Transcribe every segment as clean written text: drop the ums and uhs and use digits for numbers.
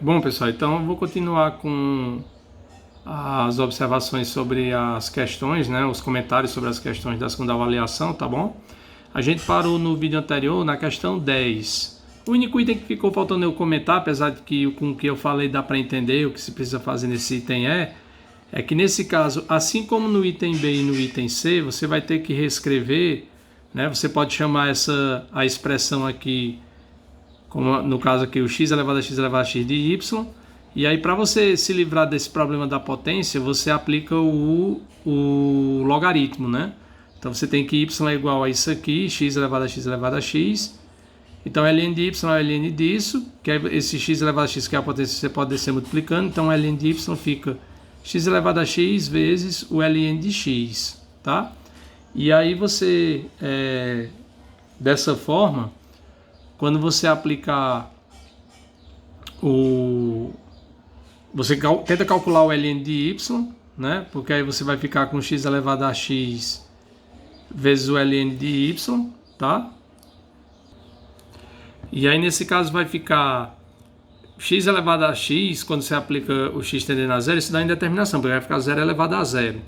Bom, pessoal, então eu vou continuar com as observações sobre as questões, né, os comentários sobre as questões da segunda avaliação, tá bom? A gente parou no vídeo anterior na questão 10. O único item que ficou faltando eu comentar, apesar de que com o que eu falei dá para entender o que se precisa fazer nesse item é que nesse caso, assim como no item B e no item C, você vai ter que reescrever, né? Você pode chamar a expressão aqui, como no caso aqui, o x elevado a x elevado a x de y. E aí, para você se livrar desse problema da potência, você aplica o logaritmo, né? Então, você tem que y é igual a isso aqui, x elevado a x elevado a x. Então, ln de y é ln disso, que é esse x elevado a x, que é a potência, você pode descer multiplicando. Então, ln de y fica x elevado a x vezes o ln de x, tá? E aí, você, dessa forma, quando você aplicar você tenta calcular o ln de y, né? Porque aí você vai ficar com x elevado a x vezes o ln de y, tá? E aí nesse caso vai ficar x elevado a x, quando você aplica o x tendendo a zero, isso dá indeterminação, porque vai ficar 0 elevado a zero.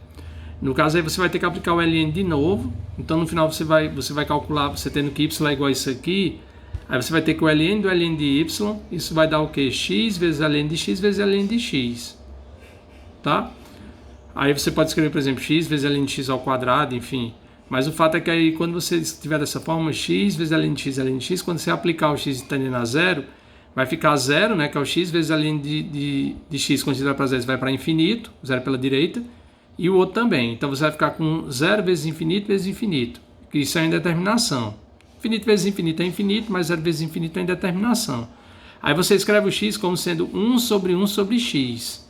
No caso aí você vai ter que aplicar o ln de novo, então no final você vai calcular, você tendo que y é igual a isso aqui, aí você vai ter que o ln do ln de y, isso vai dar o que? X vezes ln de x vezes ln de x, tá? Aí você pode escrever, por exemplo, x vezes ln de x ao quadrado, enfim. Mas o fato é que aí, quando você estiver dessa forma, x vezes ln de x, quando você aplicar o x tendendo a zero, vai ficar zero, né, que é o x vezes ln de x, quando estiver para zero, vai para infinito, zero pela direita, e o outro também. Então você vai ficar com zero vezes infinito, que isso é indeterminação. Infinito vezes infinito é infinito, mas zero vezes infinito é indeterminação. Aí você escreve o x como sendo 1 sobre x.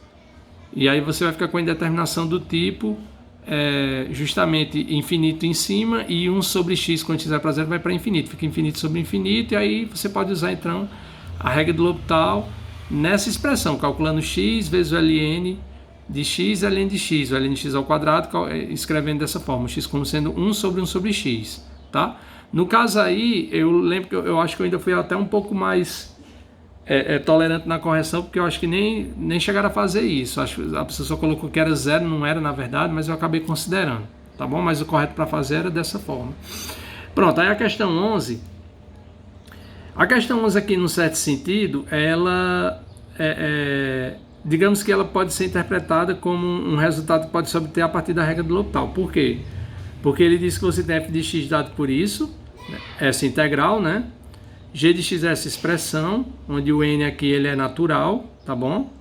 E aí você vai ficar com a indeterminação do tipo justamente infinito em cima e 1 sobre x, quando x vai para zero, vai para infinito. Fica infinito sobre infinito, e aí você pode usar então a regra do L'Hopital nessa expressão, calculando x vezes o ln de x, ln de x, o ln de x ao quadrado, escrevendo dessa forma, x como sendo 1 sobre x, tá? No caso aí, eu lembro que eu acho que eu ainda fui até um pouco mais tolerante na correção, porque eu acho que nem chegaram a fazer isso. Acho que a pessoa só colocou que era zero, não era na verdade, mas eu acabei considerando, tá bom? Mas o correto para fazer era dessa forma. Pronto, aí a questão 11. A questão 11 aqui, num certo sentido, ela digamos que ela pode ser interpretada como um resultado que pode se obter a partir da regra do L'Hopital. Por quê? Porque ele diz que você tem f de x dado por isso, essa integral, né? G de x é essa expressão, onde o n aqui ele é natural, tá bom?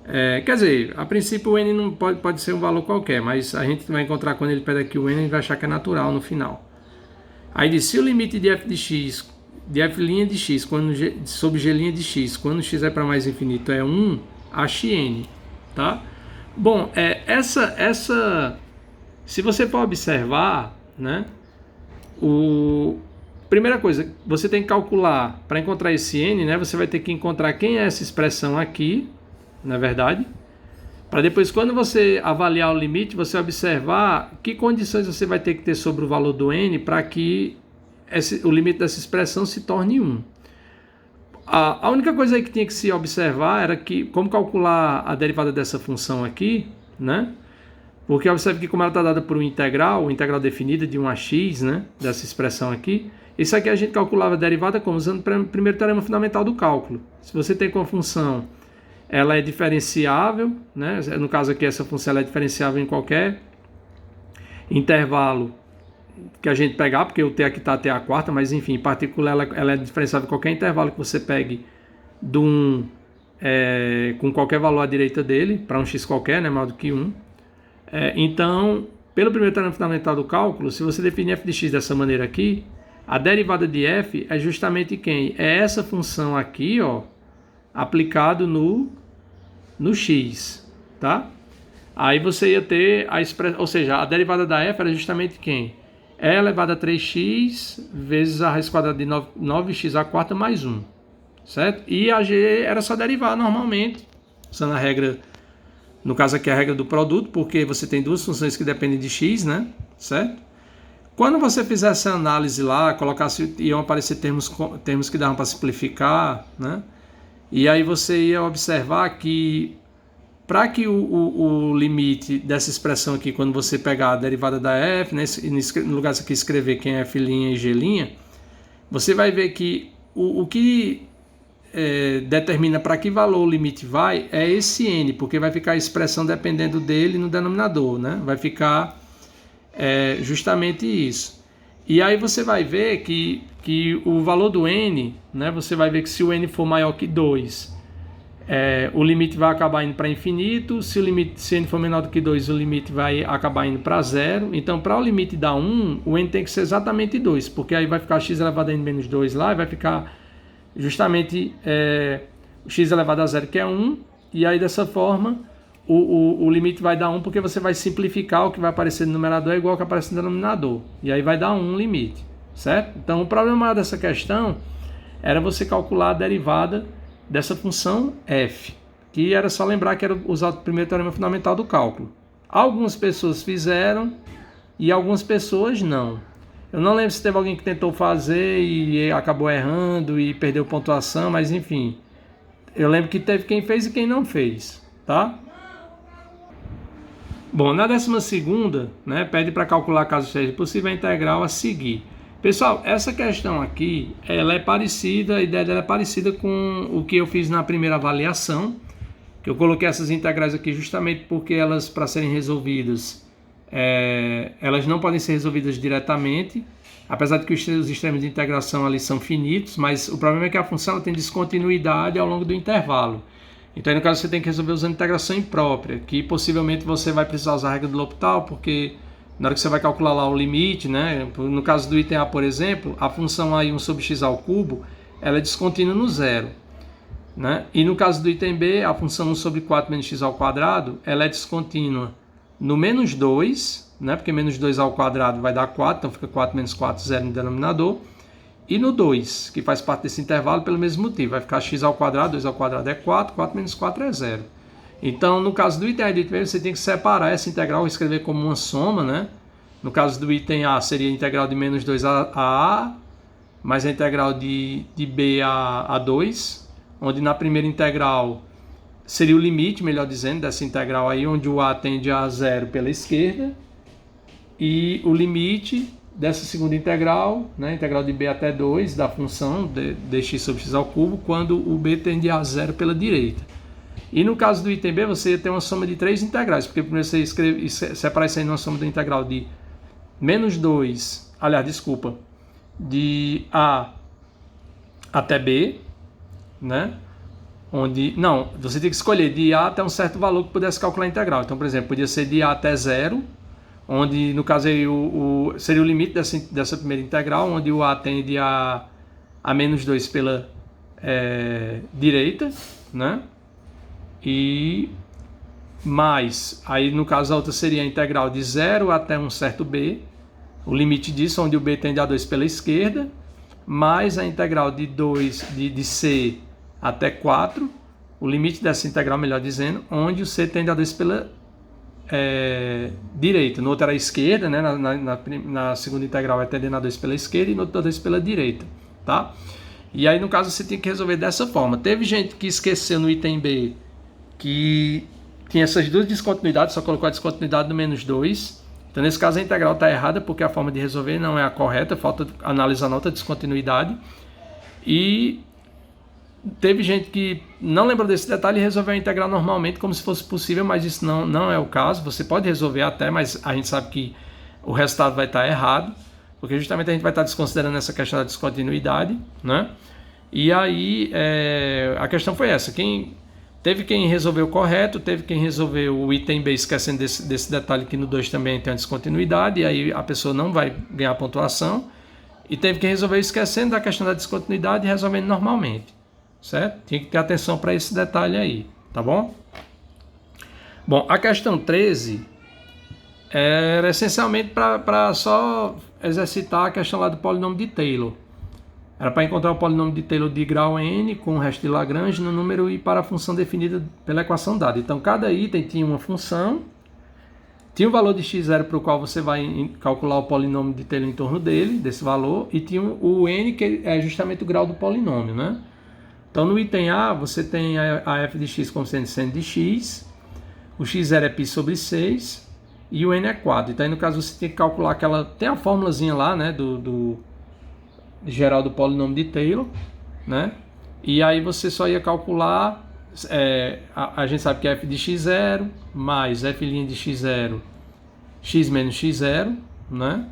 Quer dizer, a princípio o n não pode ser um valor qualquer, mas a gente vai encontrar quando ele pede aqui o n, a gente vai achar que é natural no final. Aí diz, se o limite de f de x, de f' de x, sobre g' de x, quando x é para mais infinito é 1, ache n, tá? Bom, se você for observar, né, primeira coisa, você tem que calcular, para encontrar esse n, né, você vai ter que encontrar quem é essa expressão aqui, na verdade, para depois, quando você avaliar o limite, você observar que condições você vai ter que ter sobre o valor do n para que o limite dessa expressão se torne 1. A única coisa aí que tinha que se observar era que, como calcular a derivada dessa função aqui, né? Porque observe que como ela está dada por uma integral definida de 1 a x, né, dessa expressão aqui, isso aqui a gente calculava a derivada como usando o primeiro teorema fundamental do cálculo. Se você tem com a função, ela é diferenciável, né, no caso aqui essa função ela é diferenciável em qualquer intervalo que a gente pegar, porque o t aqui está até a quarta, mas enfim, em particular ela é diferenciável em qualquer intervalo que você pegue do 1 com qualquer valor à direita dele, para um x qualquer, né, maior do que 1. Então, pelo primeiro teorema fundamental do cálculo, se você definir f de x dessa maneira aqui, a derivada de f é justamente quem? É essa função aqui, ó, aplicado no x, tá? Aí você ia ter a expressão, ou seja, a derivada da f era justamente quem? E elevado a 3x vezes a raiz quadrada de 9x à quarta mais 1, certo? E a g era só derivar normalmente, usando a regra. No caso aqui é a regra do produto, porque você tem duas funções que dependem de x, né? Certo? Quando você fizer essa análise lá, iam aparecer termos que davam para simplificar, né? E aí você ia observar que para que o limite dessa expressão aqui, quando você pegar a derivada da f, né, no lugar aqui escrever quem é f' e g', você vai ver que o que determina para que valor o limite vai é esse n, porque vai ficar a expressão dependendo dele no denominador, né? Vai ficar justamente isso. E aí você vai ver que o valor do n, né, você vai ver que se o n for maior que 2, o limite vai acabar indo para infinito. Se n for menor do que 2, o limite vai acabar indo para 0. Então, para o limite dar 1, o n tem que ser exatamente 2, porque aí vai ficar x elevado a n menos 2 lá, e vai ficar justamente x elevado a 0, que é 1, e aí dessa forma o limite vai dar 1, porque você vai simplificar, o que vai aparecer no numerador é igual ao que aparece no denominador, e aí vai dar 1 limite, certo? Então o problema maior dessa questão era você calcular a derivada dessa função f, que era só lembrar que era usar o primeiro teorema fundamental do cálculo. Algumas pessoas fizeram e algumas pessoas não. Eu não lembro se teve alguém que tentou fazer e acabou errando e perdeu pontuação, mas enfim. Eu lembro que teve quem fez e quem não fez, tá? Bom, na 12ª, né, pede para calcular, caso seja possível, a integral a seguir. Pessoal, essa questão aqui, ela é parecida, a ideia dela é parecida com o que eu fiz na primeira avaliação, que eu coloquei essas integrais aqui justamente porque elas, para serem resolvidas, elas não podem ser resolvidas diretamente, apesar de que os extremos de integração ali são finitos, mas o problema é que a função ela tem descontinuidade ao longo do intervalo. Então, aí, no caso, você tem que resolver usando integração imprópria, que possivelmente você vai precisar usar a regra do L'Hopital, porque na hora que você vai calcular lá o limite, né? No caso do item A, por exemplo, a função aí 1 sobre x ao cubo, ela é descontínua no zero, né? E no caso do item B, a função 1 sobre 4 menos x ao quadrado, ela é descontínua no menos 2, né? Porque menos 2 ao quadrado vai dar 4, então fica 4 menos 4, 0 no denominador. E no 2, que faz parte desse intervalo pelo mesmo motivo, vai ficar x ao quadrado, 2 ao quadrado é 4, 4 menos 4 é 0. Então, no caso do item A e do item B, você tem que separar essa integral e escrever como uma soma, né? No caso do item A, seria a integral de menos 2 a A, mais a integral de B a 2, onde na primeira integral seria o limite, melhor dizendo, dessa integral aí, onde o A tende a 0 pela esquerda, e o limite dessa segunda integral, né, integral de B até 2, da função dx sobre x ao cubo, quando o B tende a 0 pela direita. E no caso do item B, você ia ter uma soma de 3 integrais, porque primeiro você separa isso aí numa soma da integral de menos 2, aliás, desculpa, de A até B, né? Onde, não, você tem que escolher de A até um certo valor que pudesse calcular a integral. Então, por exemplo, podia ser de A até 0, onde no caso aí seria o limite dessa primeira integral, onde o A tende a menos 2 pela direita, né? E mais, aí no caso a outra seria a integral de 0 até um certo B, o limite disso, onde o B tende a 2 pela esquerda, mais a integral de 2 de C até 4, o limite dessa integral, melhor dizendo, onde o C tende a 2 pela direita. No outro era a esquerda, né? Na segunda integral é tendendo a 2 pela esquerda e no outro a 2 pela direita, tá? E aí no caso você tem que resolver dessa forma. Teve gente que esqueceu no item B que tinha essas duas descontinuidades, só colocou a descontinuidade no menos 2. Então, nesse caso, a integral está errada, porque a forma de resolver não é a correta, falta analisar a outra descontinuidade. E teve gente que não lembrou desse detalhe e resolveu a integral normalmente, como se fosse possível, mas isso não é o caso. Você pode resolver até, mas a gente sabe que o resultado vai estar errado, porque justamente a gente vai estar desconsiderando essa questão da descontinuidade, né? E aí, a questão foi essa. Teve quem resolveu correto, teve quem resolveu o item B esquecendo desse detalhe que no 2 também tem uma descontinuidade, e aí a pessoa não vai ganhar pontuação. E teve quem resolveu esquecendo da questão da descontinuidade e resolvendo normalmente, certo? Tinha que ter atenção para esse detalhe aí, tá bom? Bom, a questão 13 era essencialmente para só exercitar a questão lá do polinômio de Taylor. Era para encontrar o polinômio de Taylor de grau n com o resto de Lagrange no número i para a função definida pela equação dada. Então, cada item tinha uma função, tinha o valor de x0 para o qual você vai calcular o polinômio de Taylor em torno dele, desse valor, e tinha o n, que é justamente o grau do polinômio, né? Então, no item A, você tem a f de x como sendo de x, o x0 é π sobre 6 e o n é 4. Então, aí, no caso, você tem que calcular aquela... Tem a formulazinha lá, né, do geral do polinômio de Taylor, né? E aí você só ia calcular... a gente sabe que é f de x0 mais f' de x0, x menos x0, né?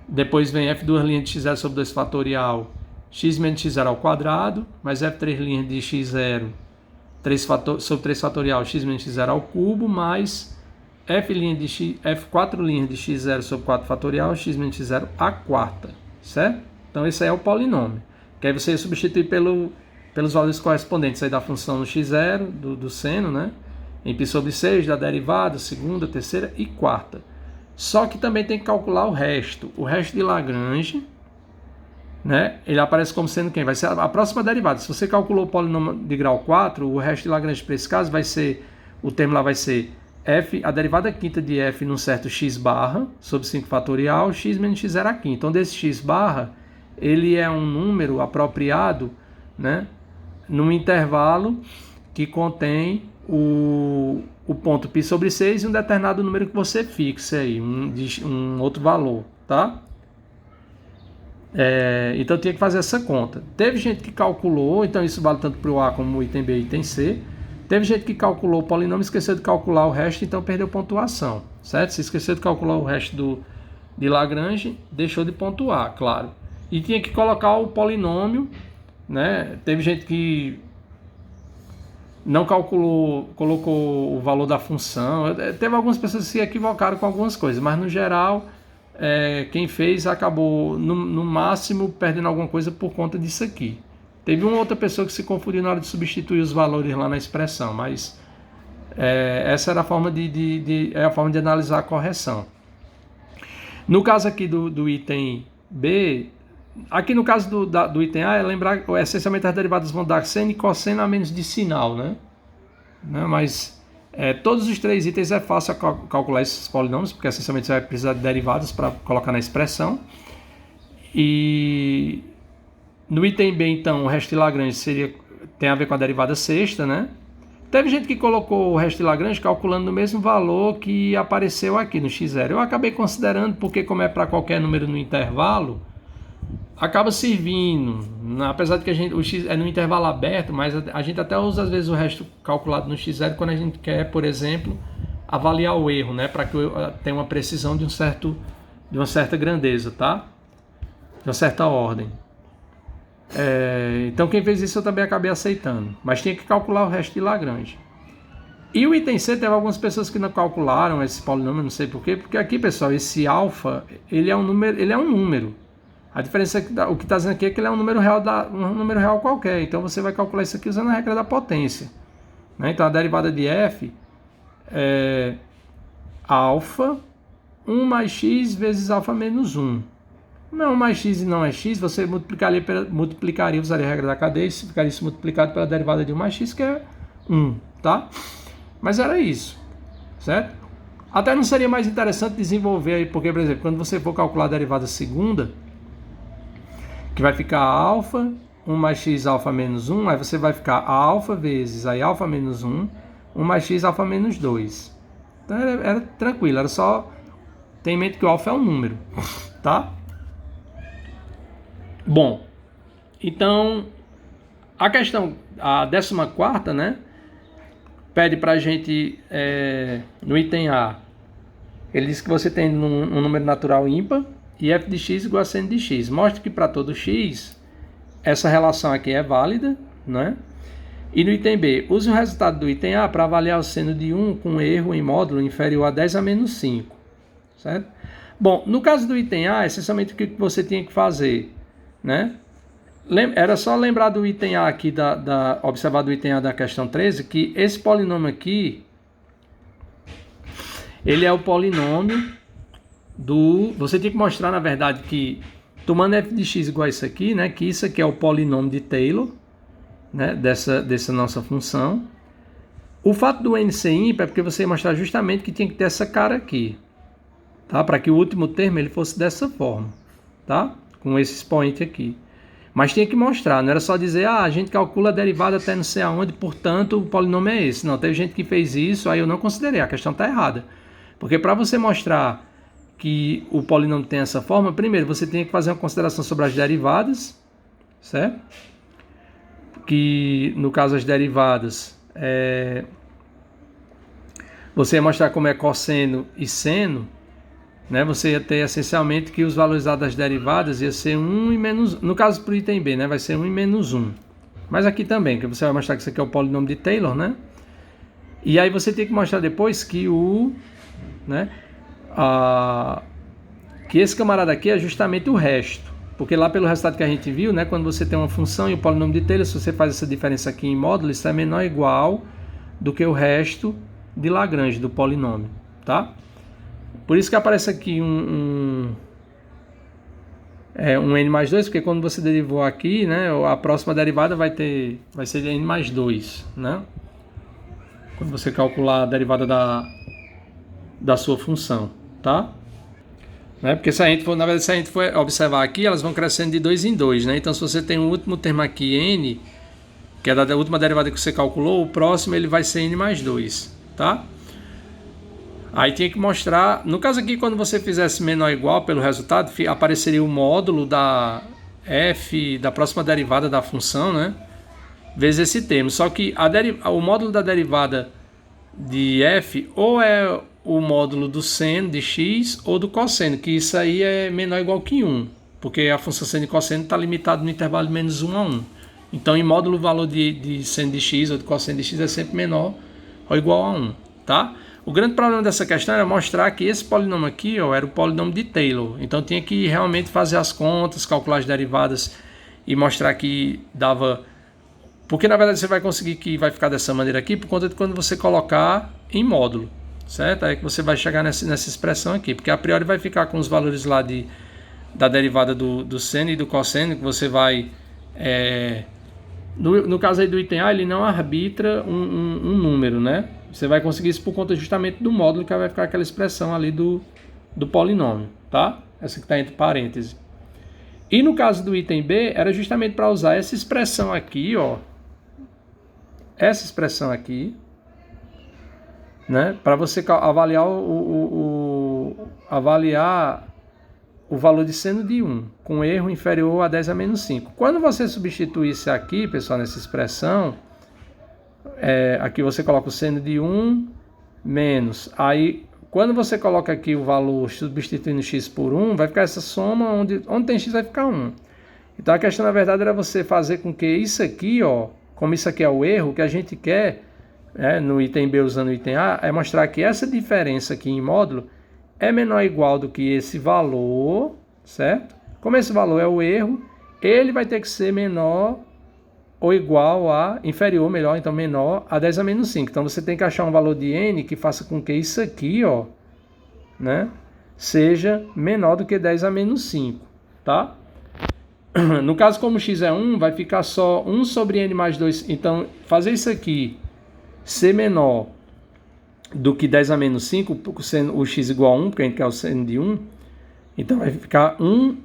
Depois vem f2' de x0 sobre 2 fatorial, x menos x0 ao quadrado, mais f3' de x0 sobre 3 fatorial, x menos x0 ao cubo, mais f4' de x0 sobre 4 fatorial, x menos x0 à quarta, certo? Então esse aí é o polinômio, que aí você ia substituir pelos valores correspondentes aí da função no x0, do seno, né? Em π sobre 6, da derivada, segunda, terceira e quarta. Só que também tem que calcular o resto de Lagrange, né? Ele aparece como sendo quem? Vai ser a próxima derivada. Se você calculou o polinômio de grau 4, o resto de Lagrange para esse caso vai ser, o termo lá vai ser f, a derivada quinta de f num certo x barra, sobre 5 fatorial, x menos x0 à quinta. Então, desse x barra, ele é um número apropriado, né? Num intervalo que contém o ponto π sobre 6 e um determinado número que você fixe aí, um outro valor, tá? Então tinha que fazer essa conta. Teve gente que calculou, então isso vale tanto para o A como o item B e item C. Teve gente que calculou o polinômio, esqueceu de calcular o resto, então perdeu pontuação, certo? Se esqueceu de calcular o resto de Lagrange, deixou de pontuar, claro. E tinha que colocar o polinômio, né? Teve gente que não calculou, colocou o valor da função. Teve algumas pessoas que se equivocaram com algumas coisas, mas no geral, quem fez acabou no máximo perdendo alguma coisa por conta disso aqui. Teve uma outra pessoa que se confundiu na hora de substituir os valores lá na expressão, mas essa era a forma de analisar a correção. No caso aqui do item B, aqui no caso do item A, lembrar que essencialmente as derivadas vão dar seno e cosseno a menos de sinal, né? Mas todos os três itens é fácil calcular esses polinômios, porque essencialmente você vai precisar de derivadas para colocar na expressão. E no item B, então, o resto de Lagrange tem a ver com a derivada sexta, né? Teve gente que colocou o resto de Lagrange calculando no mesmo valor que apareceu aqui no x0. Eu acabei considerando, porque como é para qualquer número no intervalo, acaba servindo, apesar de que o x é no intervalo aberto, mas a gente até usa às vezes o resto calculado no x0 quando a gente quer, por exemplo, avaliar o erro, né? Para que tenha uma precisão de uma certa grandeza, tá? De uma certa ordem. Então quem fez isso eu também acabei aceitando, mas tinha que calcular o resto de Lagrange. E o item C teve algumas pessoas que não calcularam esse polinômio, não sei porquê, porque aqui, pessoal, esse alfa, ele é um número. A diferença é que o que está dizendo aqui é que ele é um número real qualquer, então você vai calcular isso aqui usando a regra da potência, né? Então a derivada de f é alfa 1 mais x vezes alfa menos 1. Não mais x e não é x, você multiplicaria, usaria a regra da cadeia e ficaria isso multiplicado pela derivada de 1 mais x, que é 1, tá? Mas era isso, certo? Até não seria mais interessante desenvolver aí, porque, por exemplo, quando você for calcular a derivada segunda, que vai ficar alfa 1 mais x alfa menos 1, aí você vai ficar alfa vezes aí alfa menos 1, 1 mais x alfa menos 2. Então era tranquilo, era só ter em mente que o alfa é um número, tá? Bom, então a questão, a 14ª, né, pede pra gente, no item A, ele diz que você tem um número natural ímpar e f de x igual a seno de x. Mostra que para todo x, essa relação aqui é válida, né? E no item B, use o resultado do item A para avaliar o seno de 1 com erro em módulo inferior a 10 a menos 5, certo? Bom, no caso do item A, essencialmente o que você tinha que fazer, né? Era só lembrar do item A aqui, observar do item A da questão 13, que esse polinômio aqui, ele é o polinômio você tem que mostrar, na verdade, que tomando f de x igual a isso aqui, né, que isso aqui é o polinômio de Taylor, né, dessa nossa função. O fato do n ser ímpar é porque você ia mostrar justamente que tinha que ter essa cara aqui, tá? Para que o último termo ele fosse dessa forma, tá? Com esse expoente aqui. Mas tinha que mostrar, não era só dizer, a gente calcula a derivada até não sei aonde, portanto o polinômio é esse. Não, teve gente que fez isso, aí eu não considerei, a questão está errada. Porque para você mostrar que o polinômio tem essa forma, primeiro você tem que fazer uma consideração sobre as derivadas, certo? Que no caso as derivadas, você ia mostrar como é cosseno e seno, né? Você ia ter essencialmente que os valores das derivadas ia ser 1 e menos, no caso para o item B, né? Vai ser 1 e menos 1. Mas aqui também, que você vai mostrar que isso aqui é o polinômio de Taylor, né? E aí você tem que mostrar depois que que esse camarada aqui é justamente o resto. Porque lá pelo resultado que a gente viu, né? Quando você tem uma função e o polinômio de Taylor, se você faz essa diferença aqui em módulo, isso é menor ou igual do que o resto de Lagrange do polinômio, tá? Por isso que aparece aqui um n mais 2, porque quando você derivou aqui, né, a próxima derivada vai ser n mais 2, né? Quando você calcular a derivada da sua função, tá? Né? Porque se a gente for observar aqui, elas vão crescendo de 2 em 2, né? Então se você tem o último termo aqui, n, que é da última derivada que você calculou, o próximo ele vai ser n mais 2, tá? Aí tinha que mostrar, no caso aqui, quando você fizesse menor ou igual pelo resultado, apareceria o módulo da f, da próxima derivada da função, né? Vezes esse termo. Só que o módulo da derivada de f ou é o módulo do seno de x ou do cosseno, que isso aí é menor ou igual que 1, porque a função seno e cosseno está limitada no intervalo de menos 1 a 1. Então, em módulo, o valor de seno de x ou de cosseno de x é sempre menor ou igual a 1, tá? O grande problema dessa questão era mostrar que esse polinômio aqui, era o polinômio de Taylor. Então tinha que realmente fazer as contas, calcular as derivadas e mostrar que dava... Porque na verdade você vai conseguir que vai ficar dessa maneira aqui por conta de quando você colocar em módulo, certo? Aí que você vai chegar nessa expressão aqui, porque a priori vai ficar com os valores lá da derivada do seno e do cosseno, que você vai... No caso aí do item A, ele não arbitra um número, né? Você vai conseguir isso por conta justamente do módulo, que vai ficar aquela expressão ali do polinômio, tá? Essa que está entre parênteses. E no caso do item B, era justamente para usar essa expressão aqui, ó. Essa expressão aqui, né? Para você avaliar avaliar o valor de seno de 1, com erro inferior a 10 a menos 5. Quando você substituir isso aqui, pessoal, nessa expressão, aqui você coloca o seno de 1 menos, aí quando você coloca aqui o valor substituindo x por 1, vai ficar essa soma, onde tem x vai ficar 1. Então a questão na verdade era você fazer com que isso aqui, ó, como isso aqui é o erro, que a gente quer, no item B usando o item A, é mostrar que essa diferença aqui em módulo é menor ou igual do que esse valor, certo? Como esse valor é o erro, ele vai ter que ser menor ou igual a, inferior, melhor, então menor a 10 a menos 5. Então você tem que achar um valor de n que faça com que isso aqui, ó, né, seja menor do que 10 a menos 5, tá? No caso, como x é 1, vai ficar só 1 sobre n mais 2. Então, fazer isso aqui ser menor do que 10 a menos 5, sendo o x igual a 1, porque a gente quer o seno de 1, então vai ficar 1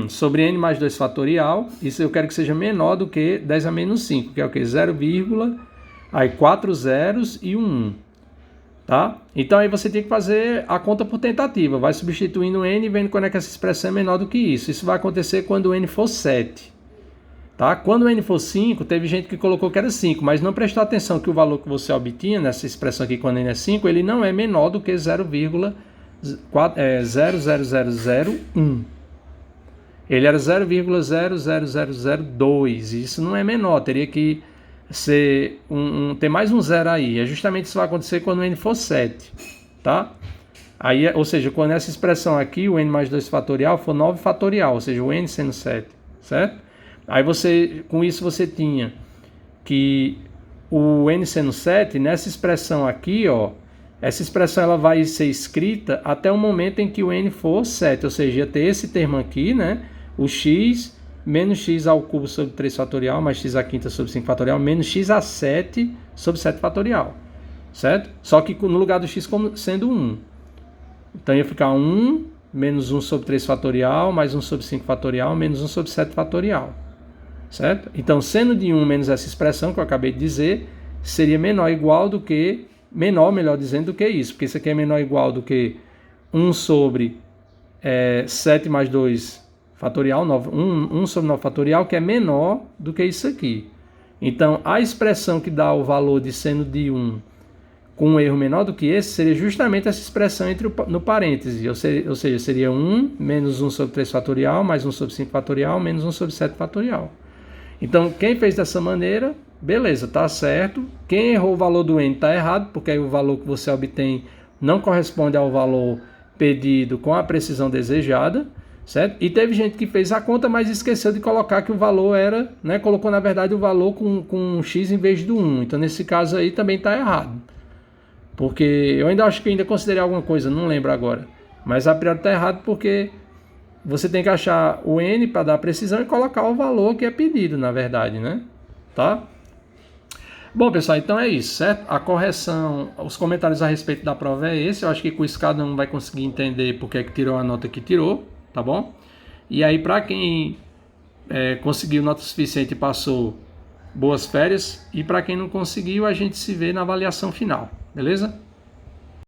sobre n mais 2 fatorial, isso eu quero que seja menor do que 10 a menos 5, que é o que? 0, aí 4 zeros e 1, tá? Então aí você tem que fazer a conta por tentativa, vai substituindo n e vendo quando é que essa expressão é menor do que isso. Isso vai acontecer quando o n for 7, tá? Quando o n for 5, teve gente que colocou que era 5, mas não prestou atenção que o valor que você obtinha nessa expressão aqui quando n é 5, ele não é menor do que 0,00001. Ele era 0,00002, e isso não é menor, teria que ser ter mais um zero aí. É justamente isso que vai acontecer quando o n for 7, tá? Aí, ou seja, quando essa expressão aqui, o n mais 2 fatorial, for 9 fatorial, ou seja, o n sendo 7, certo? Aí com isso você tinha que o n sendo 7, nessa expressão aqui, ó, essa expressão ela vai ser escrita até o momento em que o n for 7, ou seja, ia ter esse termo aqui, né? O x menos x ao cubo sobre 3 fatorial, mais x à quinta sobre 5 fatorial, menos x a 7 sobre 7 fatorial, certo? Só que no lugar do x como sendo 1. Então ia ficar 1 menos 1 sobre 3 fatorial, mais 1 sobre 5 fatorial, menos 1 sobre 7 fatorial, certo? Então, seno de 1 menos essa expressão que eu acabei de dizer, seria menor ou igual do que, melhor dizendo, do que isso, porque isso aqui é menor ou igual do que 1 sobre 7 mais 2 fatorial, 1 sobre 9 fatorial, que é menor do que isso aqui. Então, a expressão que dá o valor de seno de 1 com um erro menor do que esse seria justamente essa expressão no parêntese, ou seja, seria 1 menos 1 sobre 3 fatorial, mais 1 sobre 5 fatorial, menos 1 sobre 7 fatorial. Então, quem fez dessa maneira, beleza, tá certo. Quem errou o valor do n tá errado, porque aí o valor que você obtém não corresponde ao valor pedido com a precisão desejada, certo? E teve gente que fez a conta, mas esqueceu de colocar que o valor era, né? Colocou, na verdade, o valor com x em vez do 1. Então, nesse caso aí, também tá errado. Porque eu acho que ainda considerei alguma coisa, não lembro agora. Mas a priori está errado porque você tem que achar o n para dar precisão e colocar o valor que é pedido, na verdade, né? Tá? Bom, pessoal, então é isso, certo? A correção, os comentários a respeito da prova é esse. Eu acho que com isso cada um vai conseguir entender porque é que tirou a nota que tirou, tá bom? E aí, para quem conseguiu nota suficiente e passou, boas férias. E para quem não conseguiu, a gente se vê na avaliação final. Beleza?